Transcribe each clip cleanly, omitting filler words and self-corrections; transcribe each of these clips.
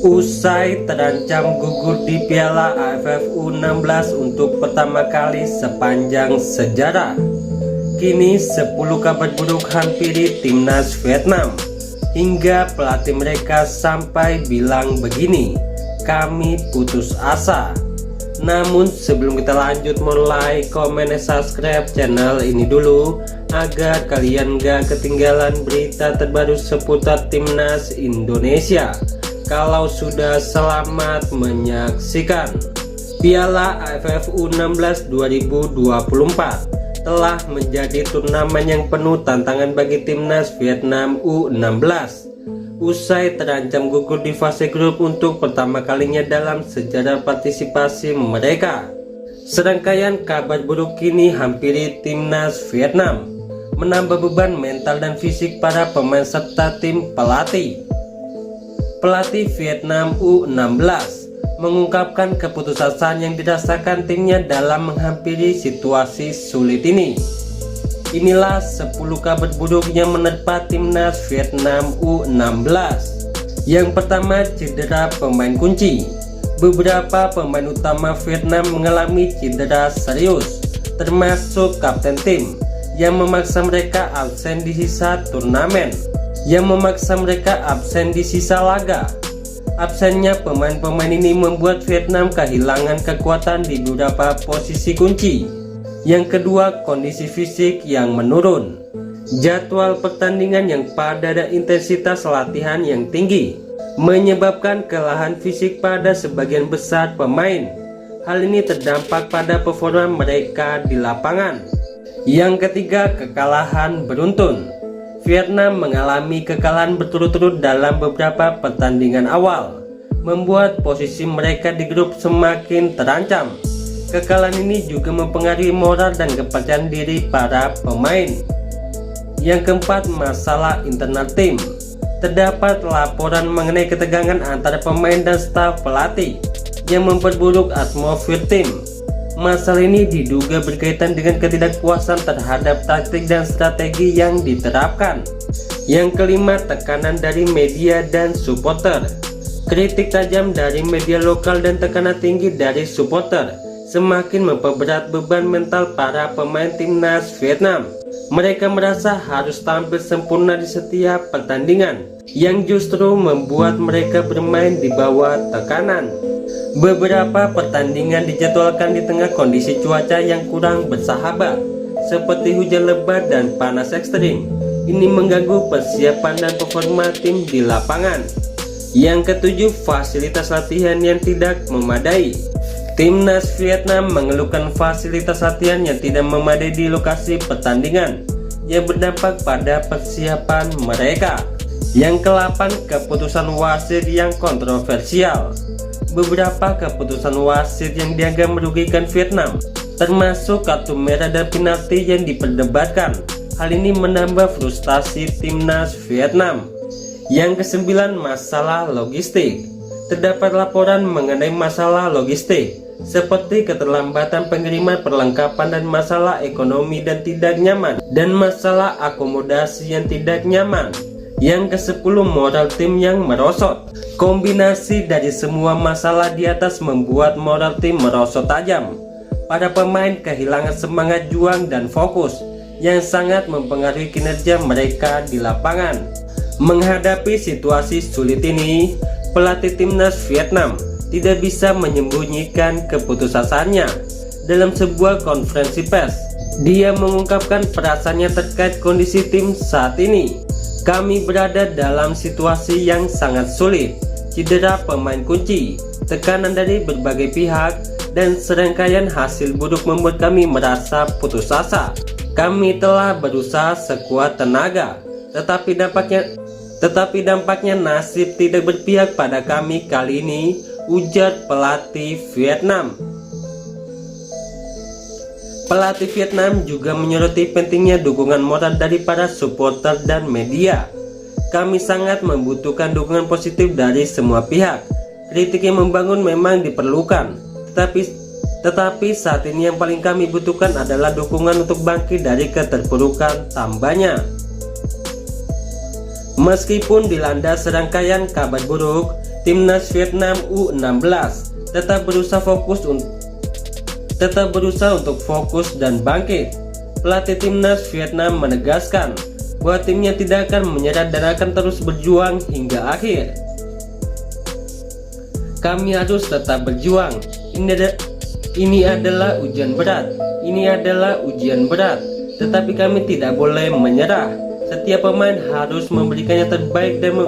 Usai terancam gugur di Piala AFF U16 untuk pertama kali sepanjang sejarah, kini 10 kabar buruk hampiri timnas Vietnam. Hingga pelatih mereka sampai bilang begini, "Kami putus asa." Namun sebelum kita lanjut, mohon like, komen, dan subscribe channel ini dulu agar kalian gak ketinggalan berita terbaru seputar timnas Indonesia. Kalau sudah, selamat menyaksikan. Piala AFF U16 2024 telah menjadi turnamen yang penuh tantangan bagi timnas Vietnam U16. Usai terancam gugur di fase grup untuk pertama kalinya dalam sejarah partisipasi mereka, serangkaian kabar buruk kini hampiri timnas Vietnam, menambah beban mental dan fisik para pemain serta tim pelatih. Pelatih Vietnam U16 mengungkapkan keputusasaan yang dirasakan timnya dalam menghampiri situasi sulit ini. Inilah 10 kabar buruk yang menerpa timnas Vietnam U16. Yang pertama, cedera pemain kunci. Beberapa pemain utama Vietnam mengalami cedera serius, termasuk kapten tim, yang memaksa mereka absen di sisa turnamen. Laga. Absennya pemain-pemain ini membuat Vietnam kehilangan kekuatan di beberapa posisi kunci. Yang kedua, kondisi fisik yang menurun. Jadwal pertandingan yang padat dan intensitas latihan yang tinggi menyebabkan kelelahan fisik pada sebagian besar pemain. Hal ini terdampak pada performa mereka di lapangan. Yang ketiga, kekalahan beruntun. Vietnam mengalami kekalahan berturut-turut dalam beberapa pertandingan awal, membuat posisi mereka di grup semakin terancam. Kekalahan ini juga mempengaruhi moral dan kepercayaan diri para pemain. Yang keempat, masalah internal tim. Terdapat laporan mengenai ketegangan antara pemain dan staf pelatih yang memperburuk atmosfer tim. Masalah ini diduga berkaitan dengan ketidakpuasan terhadap taktik dan strategi yang diterapkan. Yang kelima, tekanan dari media dan supporter. Kritik tajam dari media lokal dan tekanan tinggi dari supporter semakin memperberat beban mental para pemain timnas Vietnam. Mereka merasa harus tampil sempurna di setiap pertandingan, yang justru membuat mereka bermain di bawah tekanan. Beberapa pertandingan dijadwalkan di tengah kondisi cuaca yang kurang bersahabat, seperti hujan lebat dan panas ekstrim. Ini mengganggu persiapan dan performa tim di lapangan. Yang ketujuh, fasilitas latihan yang tidak memadai. Timnas Vietnam mengeluhkan fasilitas latihan yang tidak memadai di lokasi pertandingan, yang berdampak pada persiapan mereka. Yang ke-8, keputusan wasit yang kontroversial. Beberapa keputusan wasit yang dianggap merugikan Vietnam, termasuk kartu merah dan penalti yang diperdebatkan. Hal ini menambah frustasi timnas Vietnam. Yang ke-9, masalah logistik. Terdapat laporan mengenai masalah logistik, seperti keterlambatan pengiriman perlengkapan dan masalah ekonomi dan tidak nyaman, dan masalah akomodasi yang tidak nyaman. Yang ke-10, moral tim yang merosot. Kombinasi dari semua masalah di atas membuat moral tim merosot tajam. Para pemain kehilangan semangat juang dan fokus, yang sangat mempengaruhi kinerja mereka di lapangan. Menghadapi situasi sulit ini, pelatih timnas Vietnam tidak bisa menyembunyikan keputusasannya. Dalam sebuah konferensi pers, dia mengungkapkan perasaannya terkait kondisi tim saat ini. "Kami berada dalam situasi yang sangat sulit. Cedera pemain kunci, tekanan dari berbagai pihak, dan serangkaian hasil buruk membuat kami merasa putus asa. Kami telah berusaha sekuat tenaga, tetapi dampaknya nasib tidak berpihak pada kami kali ini," ujar pelatih Vietnam. Pelatih Vietnam juga menyoroti pentingnya dukungan moral dari para supporter dan media. "Kami sangat membutuhkan dukungan positif dari semua pihak. Kritik yang membangun memang diperlukan, tetapi saat ini yang paling kami butuhkan adalah dukungan untuk bangkit dari keterpurukan," tambahnya. Meskipun dilanda serangkaian kabar buruk, Timnas Vietnam U16 tetap berusaha untuk fokus dan bangkit. Pelatih Timnas Vietnam menegaskan bahwa timnya tidak akan menyerah dan akan terus berjuang hingga akhir. Kami harus tetap berjuang. Ini adalah ujian berat. Tetapi kami tidak boleh menyerah. Setiap pemain harus memberikan yang terbaik dan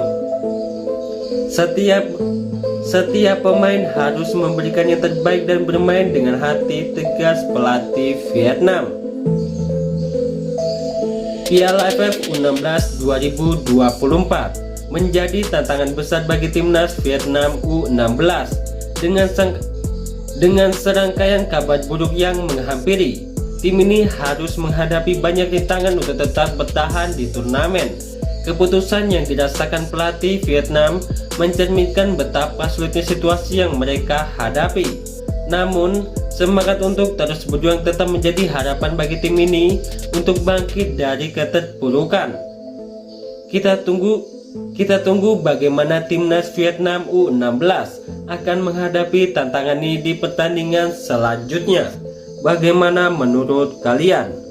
Setiap pemain harus memberikan yang terbaik dan bermain dengan hati, tegas pelatih Vietnam. Piala AFF U16 2024 menjadi tantangan besar bagi timnas Vietnam U16 dengan serangkaian kabar buruk yang menghampiri. Tim ini harus menghadapi banyak rintangan untuk tetap bertahan di turnamen. Keputusan yang dirasakan pelatih Vietnam mencerminkan betapa sulitnya situasi yang mereka hadapi. Namun, semangat untuk terus berjuang tetap menjadi harapan bagi tim ini untuk bangkit dari keterpurukan. Kita tunggu bagaimana timnas Vietnam U16 akan menghadapi tantangan ini di pertandingan selanjutnya. Bagaimana menurut kalian?